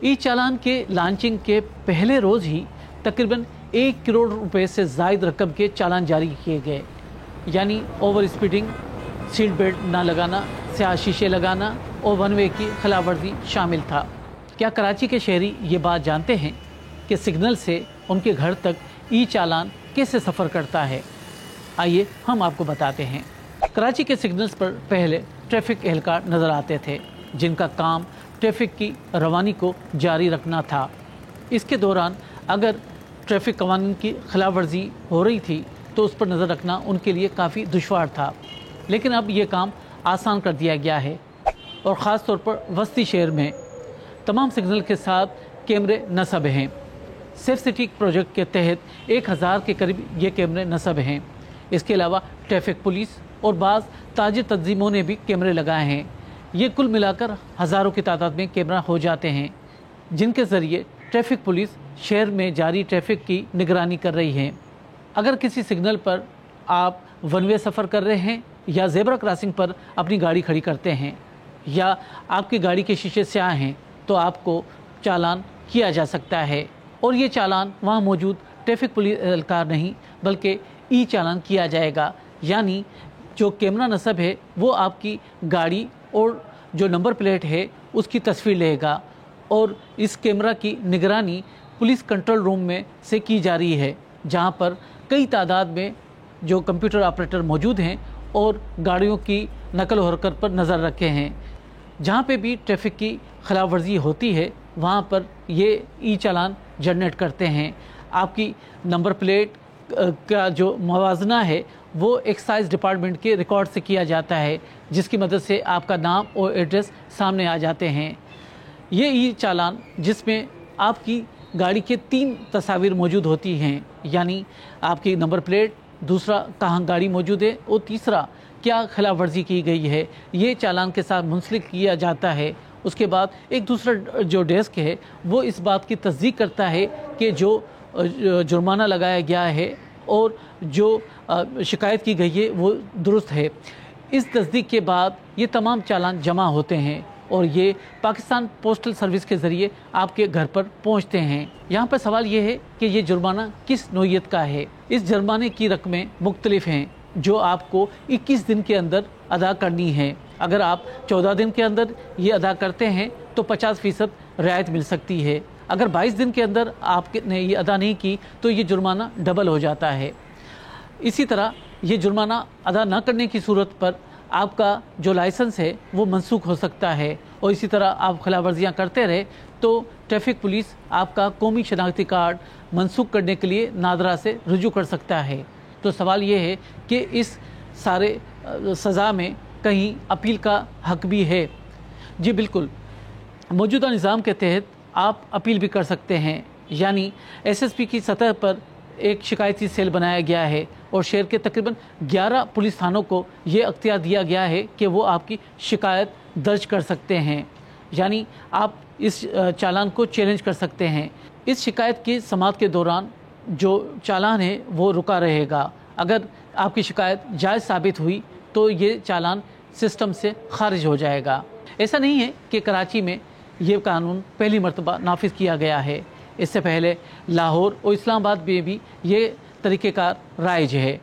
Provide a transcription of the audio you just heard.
ई चालान के लॉन्चिंग के पहले रोज ही तकरीबन 1 करोड़ रुपए से ज़ायद रकम के चालान जारी किए गए, यानी ओवर स्पीडिंग, सीट बेल्ट ना लगाना, स्याह शीशे लगाना और वन वे की खिलाफ वर्जी शामिल था। क्या कराची के शहरी ये बात जानते हैं कि सिग्नल से उनके घर तक ई चालान कैसे सफ़र करता है? आइए हम आपको बताते हैं। कराची के सिग्नल्स पर पहले ट्रैफिक एहलकार नज़र आते थे, जिनका काम ट्रैफिक की रवानी को जारी रखना था। इसके दौरान अगर ट्रैफिक कवानीन की खिलाफ वर्जी हो रही थी तो उस पर नज़र रखना उनके लिए काफ़ी दुश्वार था, लेकिन अब ये काम आसान कर दिया गया है और ख़ास तौर पर वस्ती शहर में तमाम सिग्नल के साथ कैमरे नस्ब हैं। सेफ सिटी प्रोजेक्ट के तहत 1000 के करीब ये कैमरे नस्ब हैं। इसके अलावा ट्रैफिक पुलिस और बाज़ ताजिर तंजीमों ने भी कैमरे लगाए हैं। ये कुल मिलाकर हज़ारों की तादाद में कैमरा हो जाते हैं, जिनके ज़रिए ट्रैफिक पुलिस शहर में जारी ट्रैफिक की निगरानी कर रही है। अगर किसी सिग्नल पर आप वन वे सफ़र कर रहे हैं या ज़ेब्रा क्रॉसिंग पर अपनी गाड़ी खड़ी करते हैं या आपकी गाड़ी के शीशे स्याह हैं तो आपको चालान किया जा सकता है, और ये चालान वहाँ मौजूद ट्रैफिक पुलिस एहलकार नहीं बल्कि ई चालान किया जाएगा। यानी जो कैमरा नस्ब है वो आपकी गाड़ी और जो नंबर प्लेट है उसकी तस्वीर लेगा, और इस कैमरा की निगरानी पुलिस कंट्रोल रूम में से की जा रही है, जहाँ पर कई तादाद में जो कंप्यूटर ऑपरेटर मौजूद हैं और गाड़ियों की नकल और हरकत पर नज़र रखे हैं। जहाँ पे भी ट्रैफिक की खिलाफ वर्जी होती है वहाँ पर ये ई चालान जनरेट करते हैं। आपकी नंबर प्लेट का जो मवाजना है वो एक्साइज डिपार्टमेंट के रिकॉर्ड से किया जाता है, जिसकी मदद से आपका नाम और एड्रेस सामने आ जाते हैं। ये ई चालान जिसमें आपकी गाड़ी के 3 तस्वीर मौजूद होती हैं, यानी आपकी नंबर प्लेट, दूसरा कहाँ गाड़ी मौजूद है और तीसरा क्या खिलाफ वर्जी की गई है, ये चालान के साथ मुंसलिक किया जाता है। उसके बाद एक दूसरा जो डेस्क है वो इस बात की तस्दीक करता है कि जो जुर्माना लगाया गया है और जो शिकायत की गई है वो दुरुस्त है। इस तस्दीक के बाद ये तमाम चालान जमा होते हैं और ये पाकिस्तान पोस्टल सर्विस के ज़रिए आपके घर पर पहुंचते हैं। यहाँ पर सवाल ये है कि ये जुर्माना किस नौइयत का है। इस जुर्माने की रकमें मुख्तलिफ हैं जो आपको 21 दिन के अंदर अदा करनी है। अगर आप 14 दिन के अंदर ये अदा करते हैं तो 50% रियायत मिल सकती है। अगर 22 दिन के अंदर आपने ये अदा नहीं की तो ये जुर्माना डबल हो जाता है। इसी तरह ये जुर्माना अदा न करने की सूरत पर आपका जो लाइसेंस है वो मनसूख हो सकता है, और इसी तरह आप खिलाफ वर्जियाँ करते रहे तो ट्रैफिक पुलिस आपका कौमी शनाख्ती कार्ड मनसूख करने के लिए नादरा से रुजू कर सकता है। तो सवाल ये है कि इस सारे सज़ा में कहीं अपील का हक भी है। जी बिल्कुल, मौजूदा निज़ाम के तहत आप अपील भी कर सकते हैं, यानी एसएसपी की सतह पर एक शिकायती सेल बनाया गया है और शहर के तकरीबन 11 पुलिस थानों को ये अख्तियार दिया गया है कि वो आपकी शिकायत दर्ज कर सकते हैं, यानी आप इस चालान को चैलेंज कर सकते हैं। इस शिकायत की समाअत के दौरान जो चालान है वो रुका रहेगा। अगर आपकी शिकायत जायज़ साबित हुई तो ये चालान सिस्टम से खारिज हो जाएगा। ऐसा नहीं है कि कराची में ये कानून पहली मरतबा नाफिज किया गया है, इससे पहले लाहौर और इस्लामाबाद में भी ये तरीक़ेकार राइज है।